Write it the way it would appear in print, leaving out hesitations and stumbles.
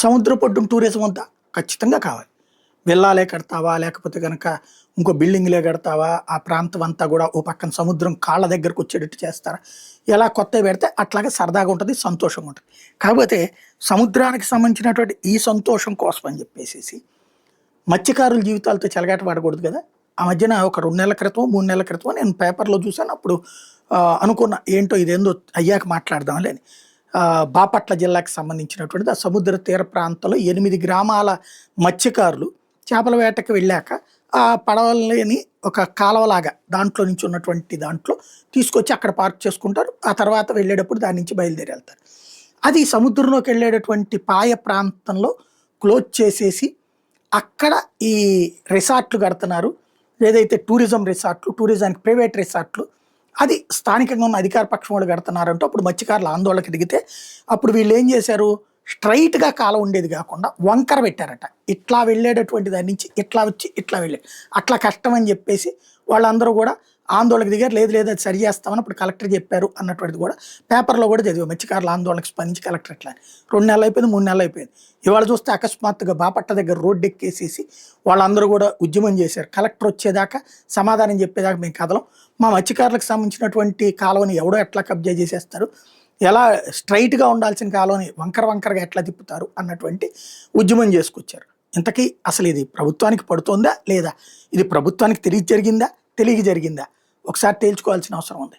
సముద్ర పొడ్డున టూరిజం వద్దా? ఖచ్చితంగా కావాలి. విల్లాలే కడతావా? లేకపోతే గనక ఇంకో బిల్డింగ్‌లే కడతావా? ఆ ప్రాంతం అంతా గూడా ఓ పక్కన సముద్రం కాళ్ళ దగ్గరకొచ్చేటట్టు చేస్తారా? ఎలా కొత్తవి పెడితే అట్లాగే సరదాగా ఉంటది, సంతోషంగా ఉంటది. కాకపోతే సముద్రానికి సంబంధించినటువంటి ఈ సంతోషం కోసం అని చెప్పేసేసి మత్స్యకారుల జీవితాలతో చెలగాటమాడకూడదు గదా! ఆ మధ్యన ఒక 2 నెలల క్రితమో, 3 నెలల క్రితమో నేను పేపర్‌లో చూసాను. అప్పుడు అనుకున్నా ఏంటో ఇదేందో అయ్యాక మాట్లాడదాంలే అని. బాపట్ల జిల్లాకి సంబంధించినటువంటిది ఆ సముద్ర తీర ప్రాంతంలో 8 గ్రామాల మత్స్యకారులు చేపల వేటకి వెళ్ళాక ఆ పడవలని ఒక కాలవలాగా దాంట్లో నుంచి ఉన్నటువంటి దాంట్లో తీసుకొచ్చి అక్కడ పార్క్ చేసుకుంటారు. ఆ తర్వాత వెళ్ళేటప్పుడు దాని నుంచి బయలుదేరి వెళ్తారు. అది సముద్రంలోకి వెళ్ళేటటువంటి పాయ ప్రాంతంలో క్లోజ్ చేసేసి అక్కడ ఈ రిసార్ట్‌లు కడుతున్నారు. ఏదైతే టూరిజం రిసార్ట్‌లు, టూరిజానికి ప్రైవేట్ రిసార్ట్‌లు అది స్థానికంగా ఉన్న అధికార పక్షం వాళ్ళు కడుతున్నారంటూ అప్పుడు మత్స్యకారులు ఆందోళనకి దిగితే, అప్పుడు వీళ్ళేం చేశారు, స్ట్రెయిట్‌గా కాలవ ఉండేది కాకుండా వంకర పెట్టారట. ఇట్లా వెళ్ళేటటువంటి దాని నుంచి ఇట్లా వచ్చి ఇట్లా వెళ్ళారు. అట్లా కష్టం అని చెప్పేసి వాళ్ళందరూ కూడా ఆందోళనకు దిగారు. లేదు లేదు అది సరి చేస్తామని అప్పుడు కలెక్టర్ చెప్పారు అన్నటువంటిది కూడా పేపర్‌లో కూడా చదివాం. మత్స్యకారుల ఆందోళనకు స్పందించి కలెక్టర్ ఇట్లా అని. 2 నెలలు అయిపోయింది, 3 నెలలు అయిపోయింది. ఇవాళ చూస్తే అకస్మాత్తుగా బాపట్ల దగ్గర రోడ్డెక్కేసేసి వాళ్ళందరూ కూడా ఉద్యమం చేశారు. కలెక్టర్ వచ్చేదాకా సమాధానం చెప్పేదాకా మేము కదలం. మా మత్స్యకారులకు సంబంధించినటువంటి కాలువని ఎవడో ఎట్లా కబ్జా చేసేస్తారు, ఎలా స్ట్రైట్‌గా ఉండాల్సిన కాలువని వంకర వంకరగా ఎట్లా తిప్పుతారు అన్నటువంటి ఉద్యమం చేసుకొచ్చారు. ఇంతకీ అసలు ఇది ప్రభుత్వానికి పడుతోందా? లేదా? ఇది ప్రభుత్వానికి తెలియక జరిగిందా? తెలియక జరిగిందా? ఒకసారి తేల్చుకోవాల్సిన అవసరం ఉంది.